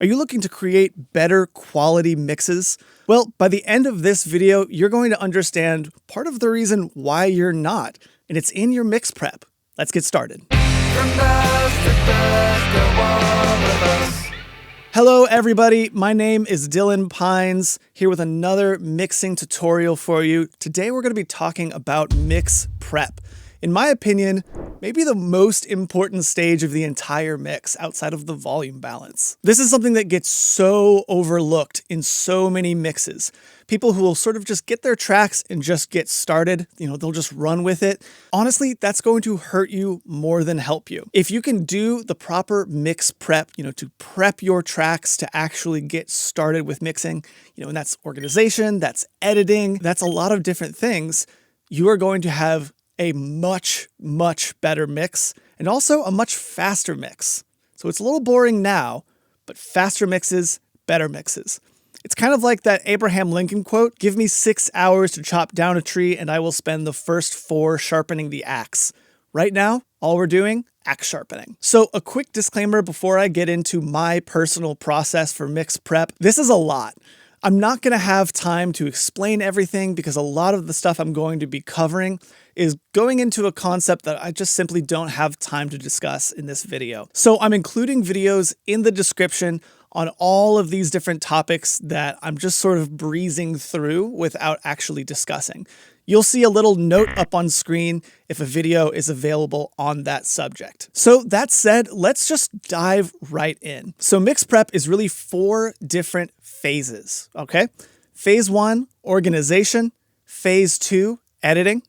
Are you looking to create better quality mixes? Well, by the end of this video, you're going to understand part of the reason why you're not, and it's in your mix prep. Let's get started. Hello everybody, my name is Dylan Pines, here with another mixing tutorial for you. Today we're going to be talking about mix prep. In my opinion, maybe the most important stage of the entire mix outside of the volume balance. This is something that gets so overlooked in so many mixes. People who will sort of just get their tracks and just get started, they'll just run with it. Honestly, that's going to hurt you more than help you. If you can do the proper mix prep, to prep your tracks to actually get started with mixing, and that's organization, that's editing, that's a lot of different things, you are going to have a much, much better mix and also a much faster mix. So it's a little boring now, but faster mixes, better mixes. It's kind of like that Abraham Lincoln quote, "Give me 6 hours to chop down a tree and I will spend the first 4 sharpening the axe." Right now, all we're doing, axe sharpening. So a quick disclaimer before I get into my personal process for mix prep. This is a lot. I'm not going to have time to explain everything because a lot of the stuff I'm going to be covering is going into a concept that I just simply don't have time to discuss in this video. So I'm including videos in the description on all of these different topics that I'm just sort of breezing through without actually discussing. You'll see a little note up on screen if a video is available on that subject. So that said, let's just dive right in. So mix prep is really 4 different phases, okay? Phase 1, organization. Phase 2, editing.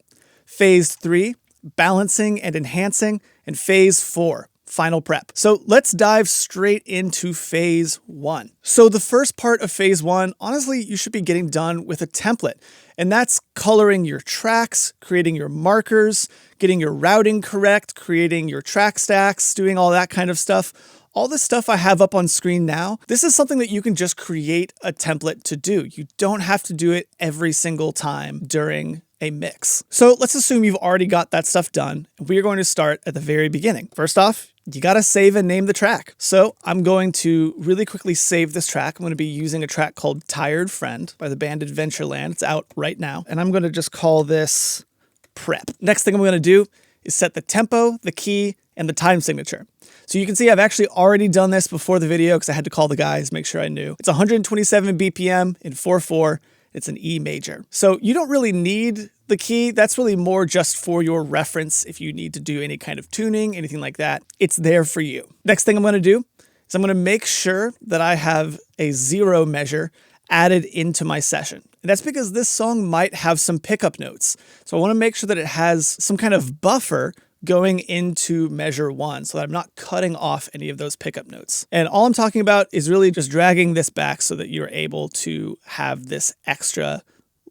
Phase 3, balancing and enhancing. And phase 4, final prep. So let's dive straight into phase 1. So the first part of phase 1, honestly, you should be getting done with a template. And that's coloring your tracks, creating your markers, getting your routing correct, creating your track stacks, doing all that kind of stuff. All this stuff I have up on screen now, this is something that you can just create a template to do. You don't have to do it every single time during a mix. So let's assume you've already got that stuff done. We are going to start at the very beginning. First off, you got to save and name the track. So I'm going to really quickly save this track. I'm going to be using a track called Tired Friend by the band Adventureland. It's out right now. And I'm going to just call this prep. Next thing I'm going to do is set the tempo, the key, and the time signature. So you can see I've actually already done this before the video because I had to call the guys, make sure I knew. It's 127 BPM in 4/4. It's an E major. So you don't really need the key. That's really more just for your reference if you need to do any kind of tuning, anything like that. It's there for you. Next thing I'm going to do is I'm going to make sure that I have a 0 measure added into my session. And that's because this song might have some pickup notes. So I want to make sure that it has some kind of buffer going into measure 1 so that I'm not cutting off any of those pickup notes. And all I'm talking about is really just dragging this back so that you're able to have this extra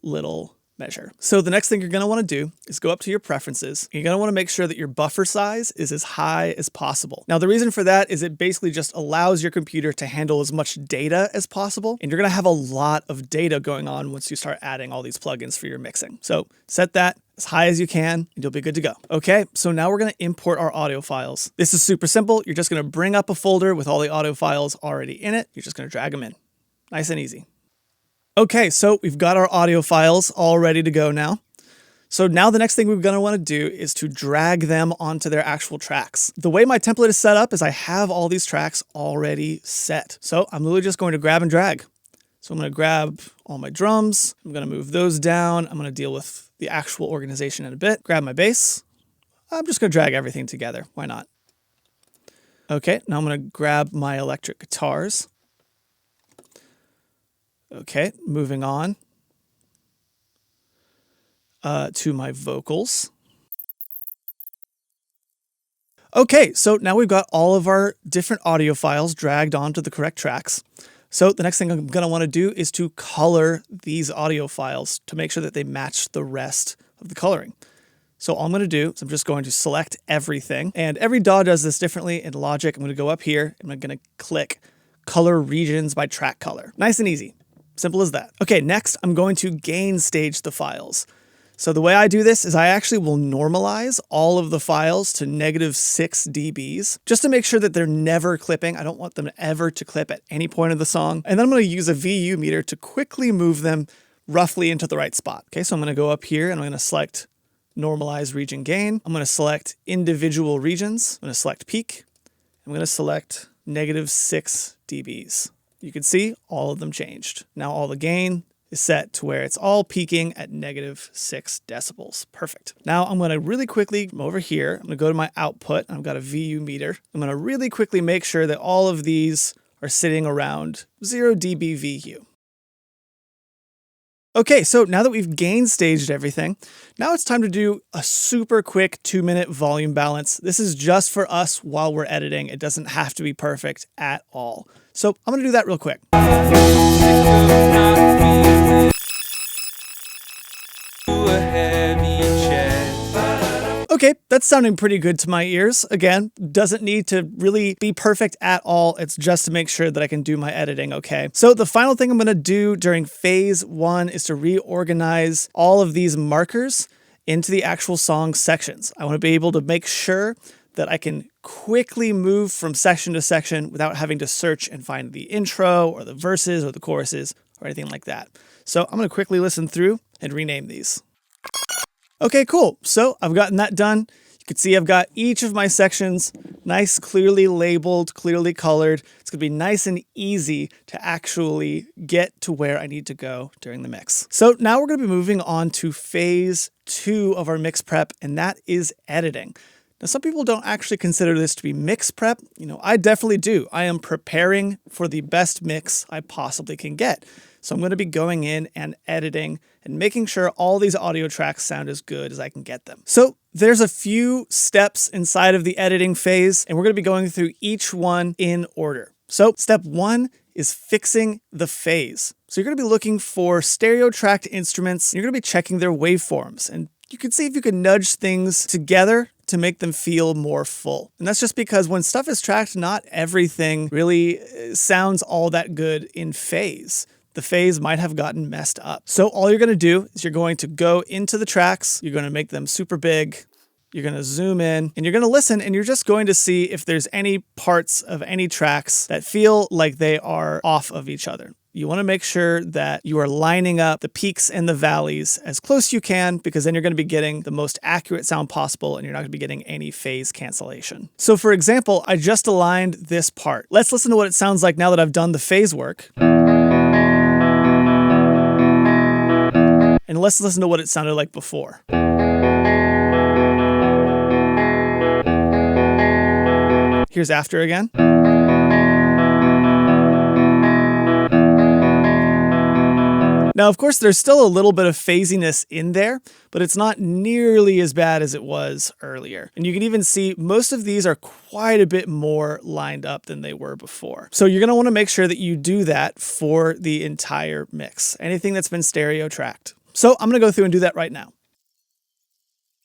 little measure. So the next thing you're going to want to do is go up to your preferences. You're going to want to make sure that your buffer size is as high as possible. Now, the reason for that is it basically just allows your computer to handle as much data as possible. And you're going to have a lot of data going on once you start adding all these plugins for your mixing. So set that as high as you can and you'll be good to go. Okay, so now we're going to import our audio files. This is super simple. You're just going to bring up a folder with all the audio files already in it. You're just going to drag them in. Nice and easy. Okay, so we've got our audio files all ready to go now. So now the next thing we're going to want to do is to drag them onto their actual tracks. The way my template is set up is I have all these tracks already set. So I'm literally just going to grab and drag. So I'm going to grab all my drums. I'm going to move those down. I'm going to deal with the actual organization in a bit. Grab my bass. I'm just going to drag everything together. Why not? Okay, now I'm going to grab my electric guitars. Okay, moving on to my vocals. Okay, so now we've got all of our different audio files dragged onto the correct tracks. So the next thing I'm going to want to do is to color these audio files to make sure that they match the rest of the coloring. So all I'm going to do is I'm just going to select everything. And every DAW does this differently. In Logic, I'm going to go up here and I'm going to click Color Regions by Track Color. Nice and easy. Simple as that. Okay, next I'm going to gain stage the files. So the way I do this is I actually will normalize all of the files to -6 dBs just to make sure that they're never clipping. I don't want them ever to clip at any point of the song. And then I'm going to use a VU meter to quickly move them roughly into the right spot. Okay, so I'm going to go up here and I'm going to select normalize region gain. I'm going to select individual regions. I'm going to select peak. I'm going to select -6 dBs. You can see all of them changed. Now all the gain is set to where it's all peaking at -6 decibels. Perfect. Now I'm going to really quickly from over here, I'm going to go to my output. I've got a VU meter. I'm going to really quickly make sure that all of these are sitting around 0 dB VU. Okay, so now that we've gain staged everything, now it's time to do a super quick 2-minute volume balance. This is just for us while we're editing. It doesn't have to be perfect at all. So I'm going to do that real quick. Okay, that's sounding pretty good to my ears. Again, doesn't need to really be perfect at all. It's just to make sure that I can do my editing okay. So the final thing I'm going to do during phase 1 is to reorganize all of these markers into the actual song sections. I want to be able to make sure that I can quickly move from section to section without having to search and find the intro or the verses or the choruses or anything like that. So I'm going to quickly listen through and rename these. Okay, cool. So I've gotten that done. You can see I've got each of my sections nice, clearly labeled, clearly colored. It's going to be nice and easy to actually get to where I need to go during the mix. So now we're going to be moving on to phase 2 of our mix prep, and that is editing. Now, some people don't actually consider this to be mix prep. You know, I definitely do. I am preparing for the best mix I possibly can get. So I'm going to be going in and editing and making sure all these audio tracks sound as good as I can get them. So there's a few steps inside of the editing phase, and we're going to be going through each one in order. So step 1 is fixing the phase. So you're going to be looking for stereo tracked instruments. You're going to be checking their waveforms, and you can see if you can nudge things together to make them feel more full. And that's just because when stuff is tracked, not everything really sounds all that good in phase. The phase might have gotten messed up. So all you're going to do is you're going to go into the tracks, you're going to make them super big, you're going to zoom in, and you're going to listen, and you're just going to see if there's any parts of any tracks that feel like they are off of each other. You want to make sure that you are lining up the peaks and the valleys as close as you can, because then you're going to be getting the most accurate sound possible and you're not going to be getting any phase cancellation. So for example, I just aligned this part. Let's listen to what it sounds like now that I've done the phase work. And let's listen to what it sounded like before. Here's after again. Now, of course, there's still a little bit of phasiness in there, but it's not nearly as bad as it was earlier. And you can even see most of these are quite a bit more lined up than they were before. So you're going to want to make sure that you do that for the entire mix, anything that's been stereo tracked. So I'm going to go through and do that right now.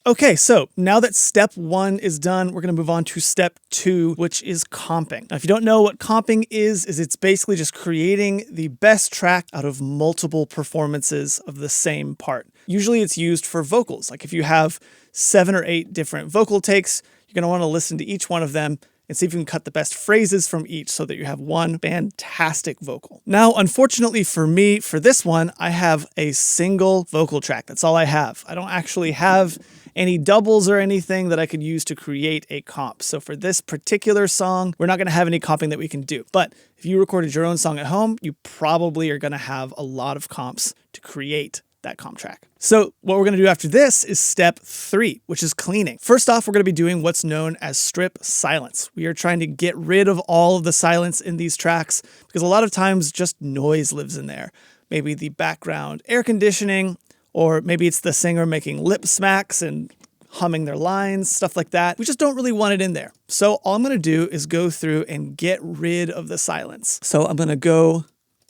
Okay, so now that step 1 is done, we're going to move on to step 2, which is comping. Now, if you don't know what comping is it's basically just creating the best track out of multiple performances of the same part. Usually it's used for vocals. Like if you have 7 or 8 different vocal takes, you're going to want to listen to each one of them and see if you can cut the best phrases from each so that you have one fantastic vocal. Now, unfortunately for me, for this one, I have a single vocal track. That's all I have. I don't actually have any doubles or anything that I could use to create a comp. So for this particular song, we're not going to have any comping that we can do. But if you recorded your own song at home, you probably are going to have a lot of comps to create that comp track. So what we're going to do after this is step 3, which is cleaning. First off, we're going to be doing what's known as strip silence. We are trying to get rid of all of the silence in these tracks because a lot of times just noise lives in there. Maybe the background air conditioning, or maybe it's the singer making lip smacks and humming their lines, stuff like that. We just don't really want it in there. So all I'm going to do is go through and get rid of the silence. So I'm going to go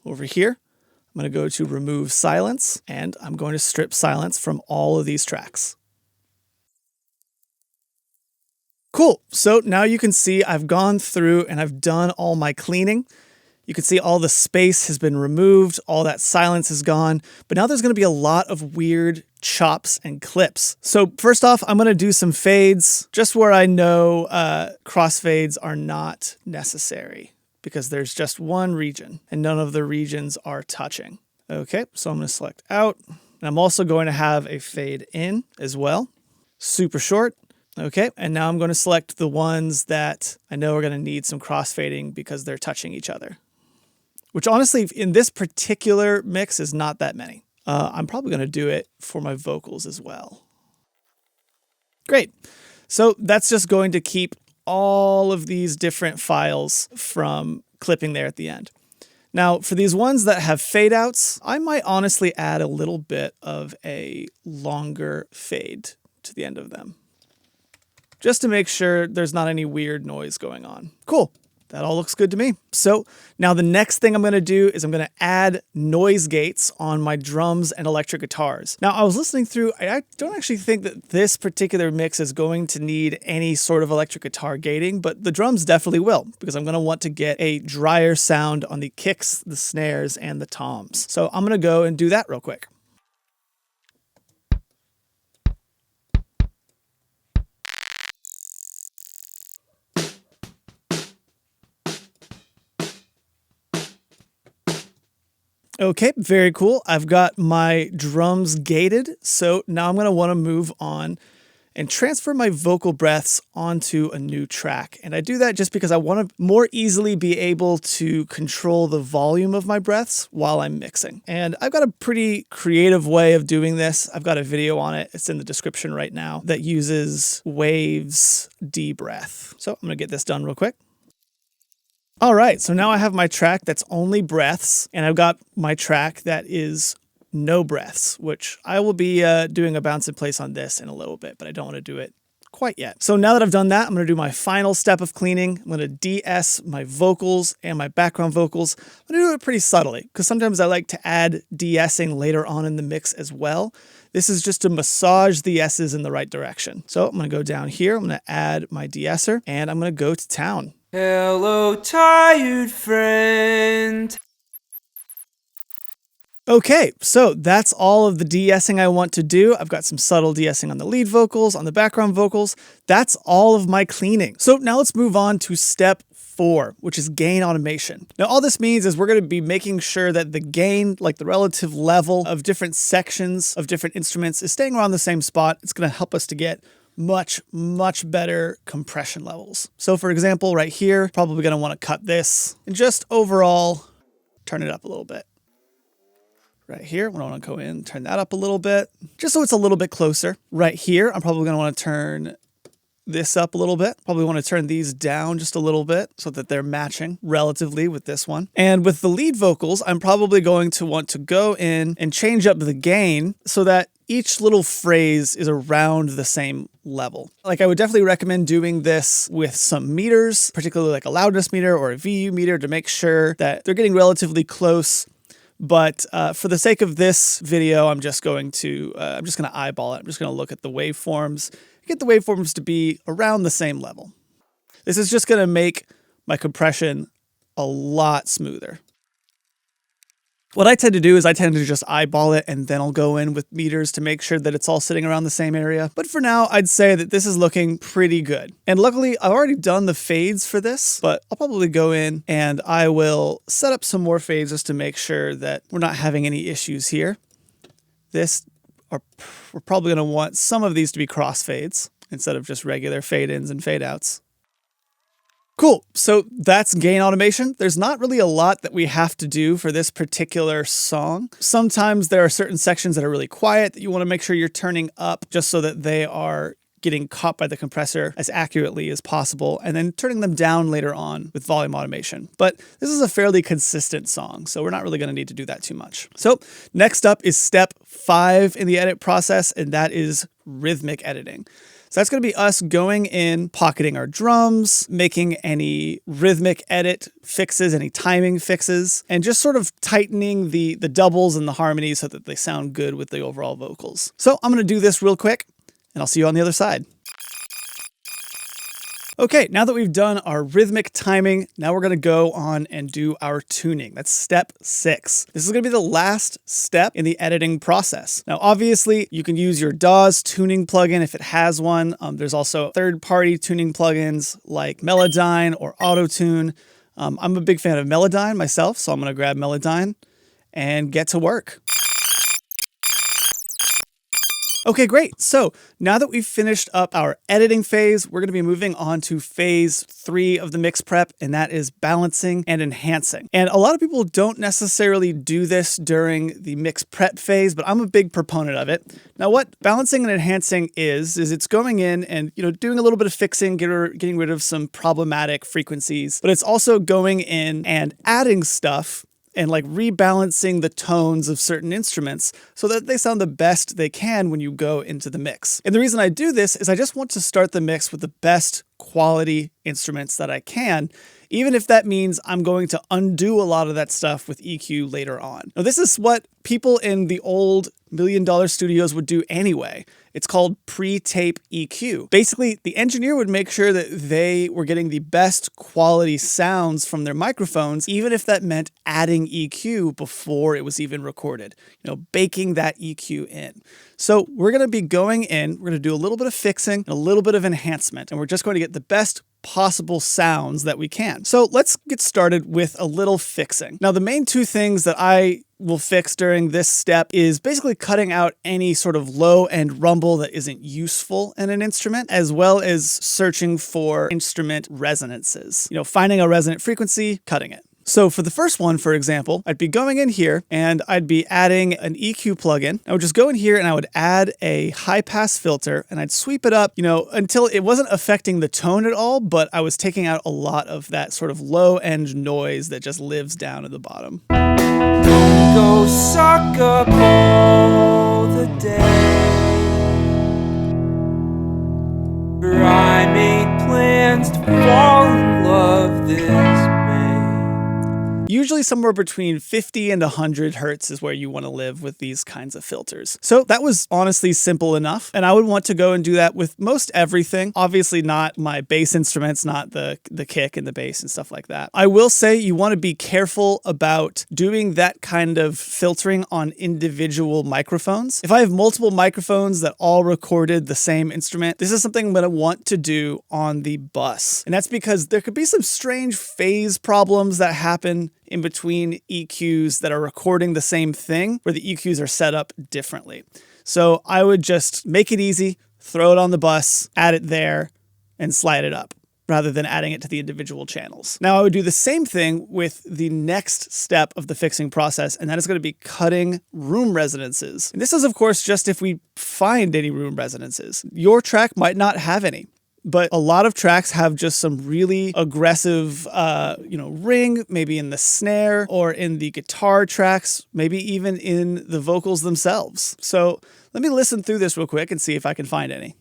over here. I'm going to go to remove silence, and I'm going to strip silence from all of these tracks. Cool. So now you can see I've gone through and I've done all my cleaning. You can see all the space has been removed, all that silence is gone, but now there's going to be a lot of weird chops and clips. So first off, I'm going to do some fades just where I know crossfades are not necessary because there's just one region and none of the regions are touching. Okay, so I'm going to select out, and I'm also going to have a fade in as well. Super short. Okay, and now I'm going to select the ones that I know are going to need some crossfading because they're touching each other. Which honestly, in this particular mix is not that many. I'm probably going to do it for my vocals as well. Great. So that's just going to keep all of these different files from clipping there at the end. Now, for these ones that have fade outs, I might honestly add a little bit of a longer fade to the end of them, just to make sure there's not any weird noise going on. Cool. That all looks good to me. So now the next thing I'm going to do is I'm going to add noise gates on my drums and electric guitars. Now I was listening through, I don't actually think that this particular mix is going to need any sort of electric guitar gating, but the drums definitely will, because I'm going to want to get a drier sound on the kicks, the snares, and the toms. So I'm going to go and do that real quick. Okay, very cool. I've got my drums gated, so now I'm going to want to move on and transfer my vocal breaths onto a new track. And I do that just because I want to more easily be able to control the volume of my breaths while I'm mixing. And I've got a pretty creative way of doing this. I've got a video on it. It's in the description right now that uses waves D-breath. So I'm going to get this done real quick. All right, so now I have my track that's only breaths, and I've got my track that is no breaths, which I will be doing a bounce in place on this in a little bit, but I don't want to do it quite yet. So now that I've done that, I'm going to do my final step of cleaning. I'm going to de-ess my vocals and my background vocals. I'm going to do it pretty subtly, because sometimes I like to add de-essing later on in the mix as well. This is just to massage the S's in the right direction. So I'm going to go down here, I'm going to add my de-esser, and I'm going to go to town. Hello, tired friend. Okay, so that's all of the de-essing I want to do. I've got some subtle de-essing on the lead vocals, on the background vocals. That's all of my cleaning. So now let's move on to step 4, which is gain automation. Now all this means is we're going to be making sure that the gain, like the relative level of different sections of different instruments, is staying around the same spot. It's going to help us to get much better compression levels. So for example, right here, probably going to want to cut this and just overall turn it up a little bit. Right here, I want to go in and turn that up a little bit, just so it's a little bit closer. Right here, I'm probably going to want to turn this up a little bit. Probably want to turn these down just a little bit so that they're matching relatively with this one. And with the lead vocals, I'm probably going to want to go in and change up the gain so that each little phrase is around the same level. Like I would definitely recommend doing this with some meters, particularly like a loudness meter or a VU meter, to make sure that they're getting relatively close. But for the sake of this video, I'm just going to eyeball it. I'm just going to look at the waveforms, get the waveforms to be around the same level. This is just going to make my compression a lot smoother. What I tend to do is I tend to just eyeball it and then I'll go in with meters to make sure that it's all sitting around the same area. But for now, I'd say that this is looking pretty good. And luckily, I've already done the fades for this, but I'll probably go in and I will set up some more fades just to make sure that we're not having any issues here. We're probably going to want some of these to be crossfades instead of just regular fade ins and fade outs. Cool, so that's gain automation. There's not really a lot that we have to do for this particular song. Sometimes there are certain sections that are really quiet that you want to make sure you're turning up just so that they are getting caught by the compressor as accurately as possible, and then turning them down later on with volume automation. But this is a fairly consistent song, so we're not really going to need to do that too much. So next up is step 5 in the edit process, and that is rhythmic editing. So that's going to be us going in, pocketing our drums, making any rhythmic edit fixes, any timing fixes, and just sort of tightening the doubles and the harmonies so that they sound good with the overall vocals. So I'm going to do this real quick, and I'll see you on the other side. Okay, now that we've done our rhythmic timing, now we're gonna go on and do our tuning. That's step 6. This is gonna be the last step in the editing process. Now, obviously, you can use your DAW's tuning plugin if it has one. There's also third-party tuning plugins like Melodyne or Auto-Tune. I'm a big fan of Melodyne myself, so I'm gonna grab Melodyne and get to work. Okay, great. So now that we've finished up our editing phase, we're going to be moving on to phase 3 of the mix prep, and that is balancing and enhancing. And a lot of people don't necessarily do this during the mix prep phase, but I'm a big proponent of it. Now, what balancing and enhancing is it's going in and doing a little bit of fixing, getting rid of some problematic frequencies, but it's also going in and adding stuff and like rebalancing the tones of certain instruments so that they sound the best they can when you go into the mix. And the reason I do this is I just want to start the mix with the best quality instruments that I can, even if that means I'm going to undo a lot of that stuff with EQ later on. Now, this is what people in the old $1 million studios would do anyway. It's called pre-tape EQ. Basically, the engineer would make sure that they were getting the best quality sounds from their microphones, even if that meant adding EQ before it was even recorded, baking that EQ in. So we're going to be going in, we're going to do a little bit of fixing and a little bit of enhancement, and we're just going to get the best possible sounds that we can. So let's get started with a little fixing. Now, the main two things that I will fix during this step is basically cutting out any sort of low end rumble that isn't useful in an instrument, as well as searching for instrument resonances. Finding a resonant frequency, cutting it. So for the first one, for example, I'd be going in here and I'd be adding an EQ plugin. I would just go in here and I would add a high pass filter and I'd sweep it up, until it wasn't affecting the tone at all, but I was taking out a lot of that sort of low end noise that just lives down at the bottom. Don't go suck up all the day, for I made plans to fall in love this May. Usually somewhere between 50 and 100 hertz is where you want to live with these kinds of filters. So that was honestly simple enough. And I would want to go and do that with most everything. Obviously not my bass instruments, not the kick and the bass and stuff like that. I will say you want to be careful about doing that kind of filtering on individual microphones. If I have multiple microphones that all recorded the same instrument, this is something I'm going to want to do on the bus. And that's because there could be some strange phase problems that happen in between EQs that are recording the same thing, where the EQs are set up differently. So I would just make it easy, throw it on the bus, add it there, and slide it up, rather than adding it to the individual channels. Now I would do the same thing with the next step of the fixing process, and that is going to be cutting room resonances. And this is, of course, just if we find any room resonances. Your track might not have any, but a lot of tracks have just some really aggressive, ring, maybe in the snare or in the guitar tracks, maybe even in the vocals themselves. So let me listen through this real quick and see if I can find any.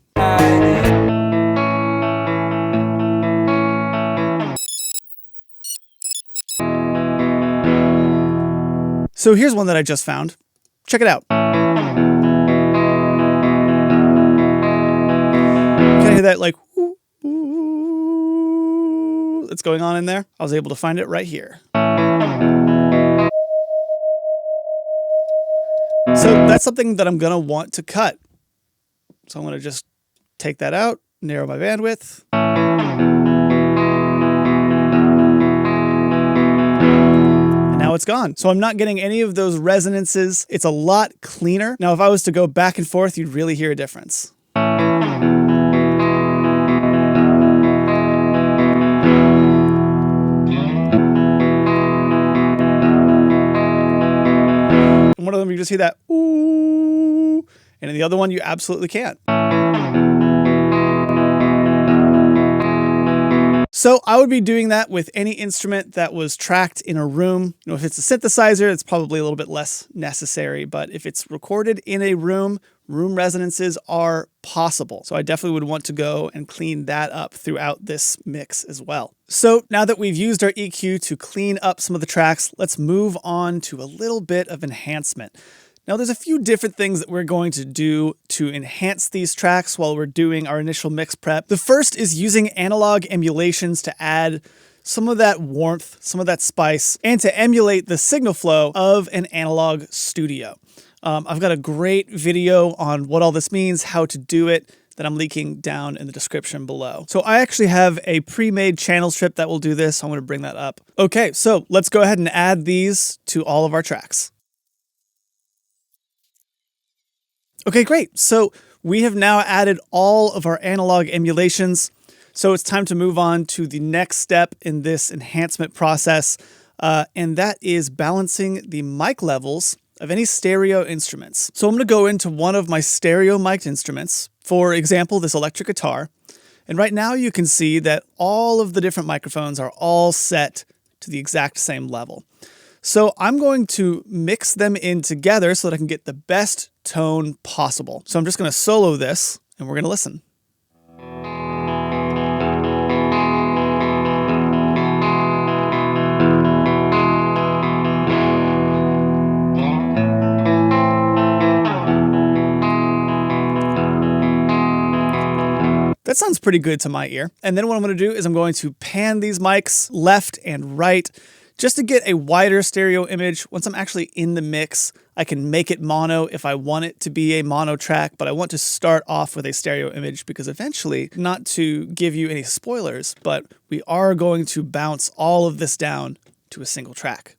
So here's one that I just found. Check it out. Can I hear that like that's going on in there? I was able to find it right here. So that's something that I'm gonna want to cut. So I'm gonna just take that out, narrow my bandwidth. And now it's gone. So I'm not getting any of those resonances. It's a lot cleaner. Now, if I was to go back and forth, you'd really hear a difference. One of them you just hear that ooh, and in the other one you absolutely can't. So I would be doing that with any instrument that was tracked in a room. If it's a synthesizer, it's probably a little bit less necessary, but if it's recorded in a room resonances are possible. So I definitely would want to go and clean that up throughout this mix as well. So now that we've used our EQ to clean up some of the tracks, let's move on to a little bit of enhancement. Now there's a few different things that we're going to do to enhance these tracks while we're doing our initial mix prep. The first is using analog emulations to add some of that warmth, some of that spice, and to emulate the signal flow of an analog studio. I've got a great video on what all this means, how to do it, that I'm linking down in the description below. So I actually have a pre-made channel strip that will do this. I'm going to bring that up. Okay, so let's go ahead and add these to all of our tracks. Okay, great. So we have now added all of our analog emulations. So it's time to move on to the next step in this enhancement process, and that is balancing the mic levels of any stereo instruments. So I'm going to go into one of my stereo mic'd instruments, for example, this electric guitar. And right now you can see that all of the different microphones are all set to the exact same level. So I'm going to mix them in together so that I can get the best tone possible. So I'm just going to solo this and we're going to listen. That sounds pretty good to my ear. And then what I'm going to do is I'm going to pan these mics left and right just to get a wider stereo image. Once I'm actually in the mix, I can make it mono if I want it to be a mono track, but I want to start off with a stereo image because eventually, not to give you any spoilers, but we are going to bounce all of this down to a single track.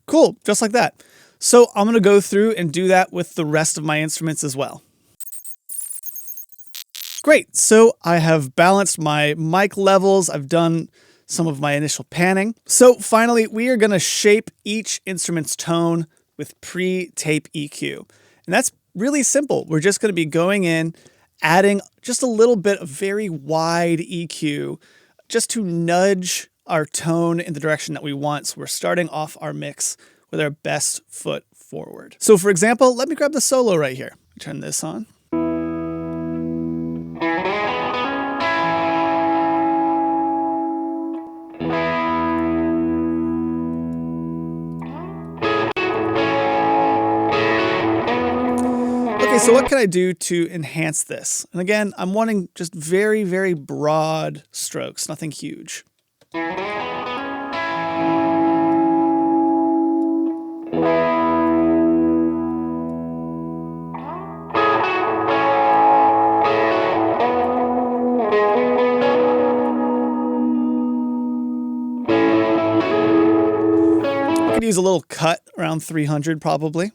Cool, just like that. So I'm going to go through and do that with the rest of my instruments as well. Great, so I have balanced my mic levels. I've done some of my initial panning. So finally, we are going to shape each instrument's tone with pre-tape EQ. And that's really simple. We're just going to be going in, adding just a little bit of very wide EQ just to nudge our tone in the direction that we want. So we're starting off our mix with our best foot forward. So for example, let me grab the solo right here. Turn this on. Okay, so what can I do to enhance this? And again, I'm wanting just very, very broad strokes, nothing huge. I could use a little cut around 300 probably.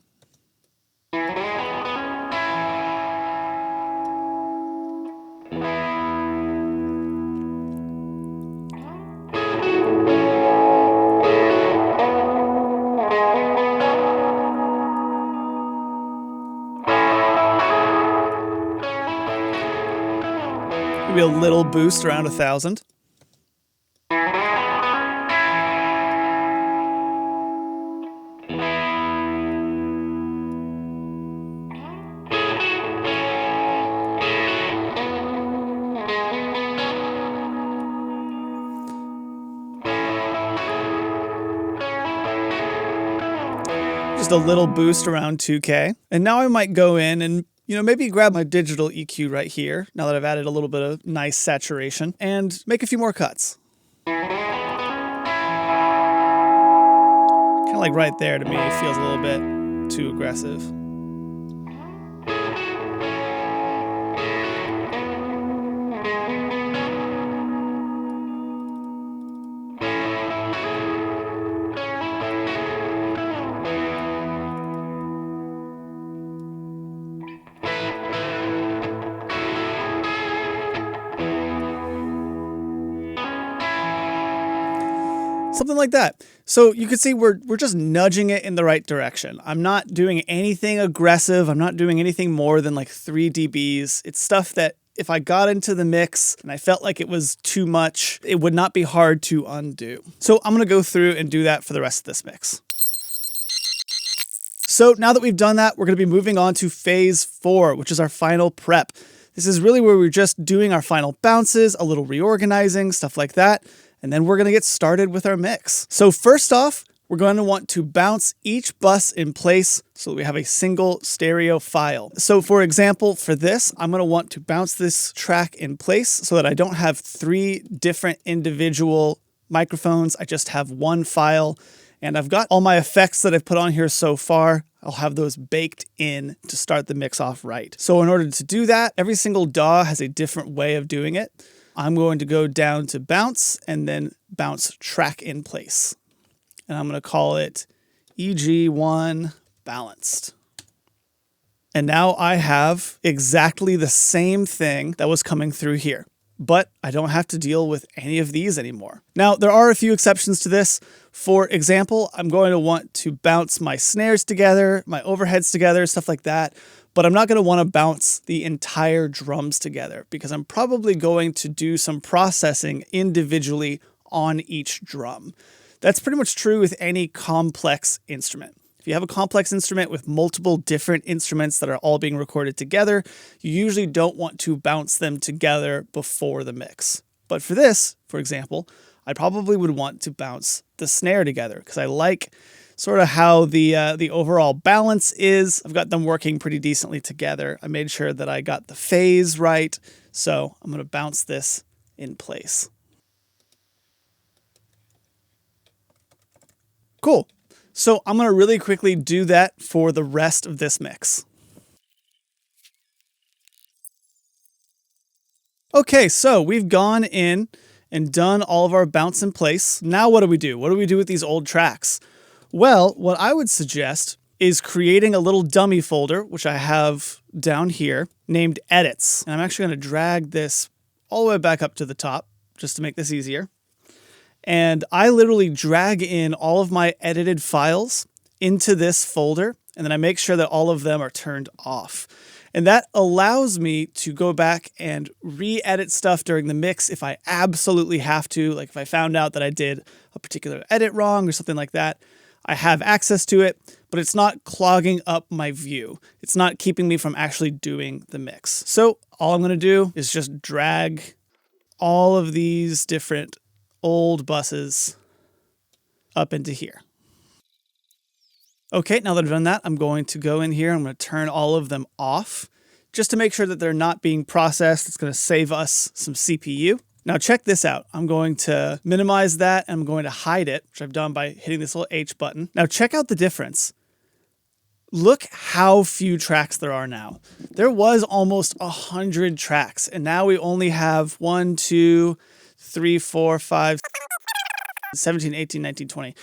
Maybe a little boost around 1,000. Just a little boost around 2K. And now I might go in and maybe grab my digital EQ right here, now that I've added a little bit of nice saturation, and make a few more cuts. Kind of like right there to me, it feels a little bit too aggressive. Something like that. So you can see we're just nudging it in the right direction. I'm not doing anything aggressive. I'm not doing anything more than like 3 dBs. It's stuff that if I got into the mix and I felt like it was too much, it would not be hard to undo. So I'm gonna go through and do that for the rest of this mix. So now that we've done that, we're gonna be moving on to phase 4, which is our final prep. This is really where we're just doing our final bounces, a little reorganizing, stuff like that. And then we're gonna get started with our mix. So first off, we're going to want to bounce each bus in place so that we have a single stereo file. So for example, for this, I'm going to want to bounce this track in place so that I don't have 3 different individual microphones. I just have one file, and I've got all my effects that I've put on here so far. I'll have those baked in to start the mix off right. So in order to do that, every single DAW has a different way of doing it. I'm going to go down to bounce and then bounce track in place. And I'm going to call it EG1 balanced. And now I have exactly the same thing that was coming through here, but I don't have to deal with any of these anymore. Now, there are a few exceptions to this. For example, I'm going to want to bounce my snares together, my overheads together, stuff like that. But I'm not going to want to bounce the entire drums together because I'm probably going to do some processing individually on each drum. That's pretty much true with any complex instrument. If you have a complex instrument with multiple different instruments that are all being recorded together, you usually don't want to bounce them together before the mix. But for this, for example, I probably would want to bounce the snare together because I like sort of how the overall balance is. I've got them working pretty decently together. I made sure that I got the phase right, so I'm going to bounce this in place. Cool. So I'm going to really quickly do that for the rest of this mix. Okay, so we've gone in and done all of our bounce in place. Now what do we do? What do we do with these old tracks? Well, what I would suggest is creating a little dummy folder, which I have down here, named Edits. And I'm actually going to drag this all the way back up to the top, just to make this easier. And I literally drag in all of my edited files into this folder, and then I make sure that all of them are turned off. And that allows me to go back and re-edit stuff during the mix if I absolutely have to. Like if I found out that I did a particular edit wrong or something like that, I have access to it, but it's not clogging up my view. It's not keeping me from actually doing the mix. So all I'm going to do is just drag all of these different old buses up into here. Okay, now that I've done that, I'm going to go in here. I'm going to turn all of them off just to make sure that they're not being processed. It's going to save us some CPU. Now check this out. I'm going to minimize that and I'm going to hide it, which I've done by hitting this little H button. Now check out the difference. Look how few tracks there are now. There was almost 100 tracks, and now we only have 1, 2, 3, 4, 5, 17, 18, 19, 20.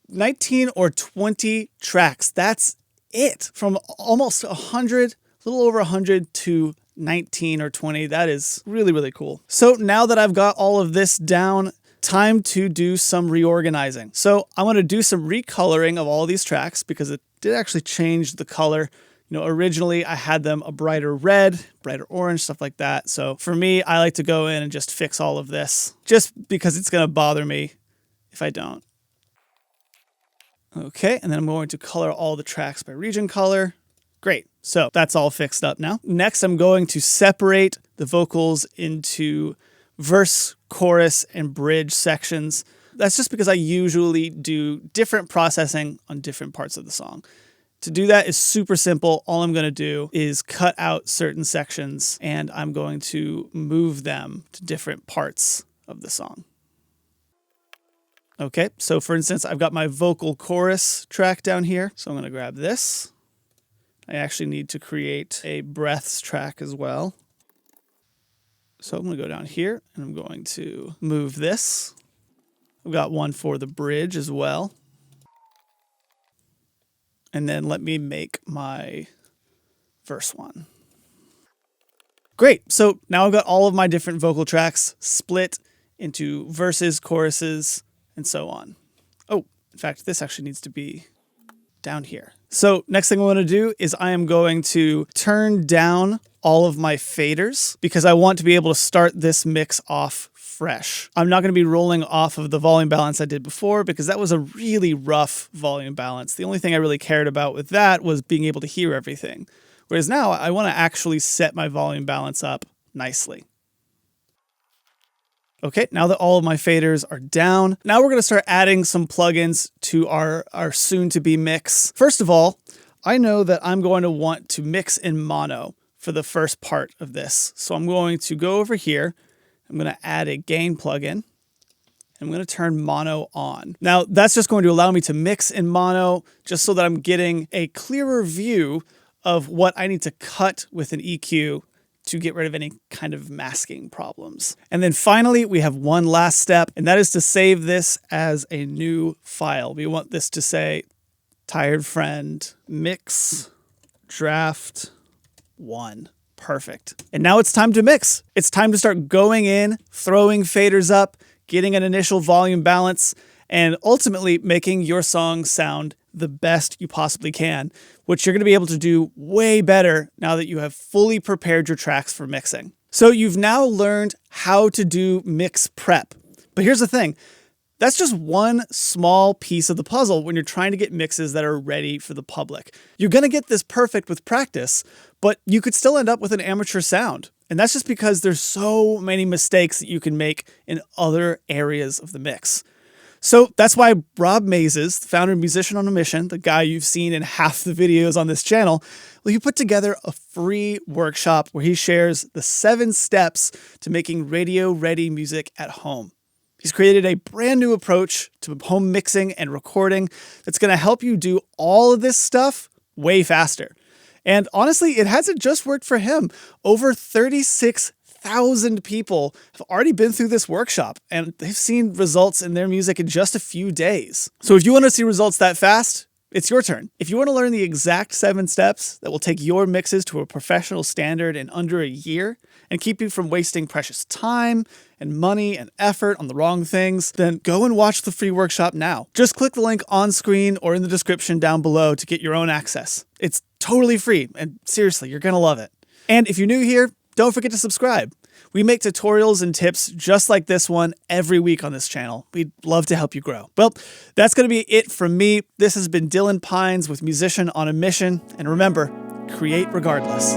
19 or 20 tracks. That's it. From almost 100, a little over 100 to 19 or 20. That is really, really cool. So now that I've got all of this down, time to do some reorganizing. So I'm going to do some recoloring of all of these tracks because it did actually change the color. You know, originally I had them a brighter red, brighter orange, stuff like that. So for me, I like to go in and just fix all of this just because it's going to bother me if I don't. Okay, and then I'm going to color all the tracks by region color. Great, so that's all fixed up now. Next, I'm going to separate the vocals into verse, chorus, and bridge sections. That's just because I usually do different processing on different parts of the song. To do that is super simple. All I'm going to do is cut out certain sections and I'm going to move them to different parts of the song. Okay, so for instance, I've got my vocal chorus track down here. So I'm going to grab this. I actually need to create a breaths track as well. So I'm going to go down here and I'm going to move this. I've got one for the bridge as well. And then let me make my verse one. Great, so now I've got all of my different vocal tracks split into verses, choruses, and so on. Oh, in fact, this actually needs to be down here. So next thing I want to do is I am going to turn down all of my faders because I want to be able to start this mix off fresh. I'm not going to be rolling off of the volume balance I did before because that was a really rough volume balance. The only thing I really cared about with that was being able to hear everything. Whereas now I want to actually set my volume balance up nicely. Okay, now that all of my faders are down, now we're going to start adding some plugins to our soon-to-be mix. First of all, I know that I'm going to want to mix in mono for the first part of this. So I'm going to go over here. I'm going to add a gain plugin. I'm going to turn mono on. Now, that's just going to allow me to mix in mono just so that I'm getting a clearer view of what I need to cut with an EQ to get rid of any kind of masking problems. And then finally, we have one last step, and that is to save this as a new file. We want this to say Tired Friend Mix Draft 1. Perfect. And now it's time to mix. It's time to start going in, throwing faders up, getting an initial volume balance, and ultimately making your song sound the best you possibly can, which you're going to be able to do way better now that you have fully prepared your tracks for mixing. So you've now learned how to do mix prep. But here's the thing. That's just one small piece of the puzzle when you're trying to get mixes that are ready for the public. You're going to get this perfect with practice, but you could still end up with an amateur sound. And that's just because there's so many mistakes that you can make in other areas of the mix. So that's why Rob Mazes, the founder and musician on a mission, the guy you've seen in half the videos on this channel, well, he put together a free workshop where he shares the 7 steps to making radio-ready music at home. He's created a brand new approach to home mixing and recording that's going to help you do all of this stuff way faster. And honestly, it hasn't just worked for him. Over 36,000 people have already been through this workshop and they've seen results in their music in just a few days. So if you want to see results that fast, it's your turn. If you want to learn the exact 7 steps that will take your mixes to a professional standard in under a year and keep you from wasting precious time and money and effort on the wrong things, then go and watch the free workshop now. Just click the link on screen or in the description down below to get your own access. It's totally free, and seriously, you're going to love it. And if you're new here, don't forget to subscribe. We make tutorials and tips just like this one every week on this channel. We'd love to help you grow. Well, that's going to be it from me. This has been Dylan Pines with Musician on a Mission. And remember, create regardless.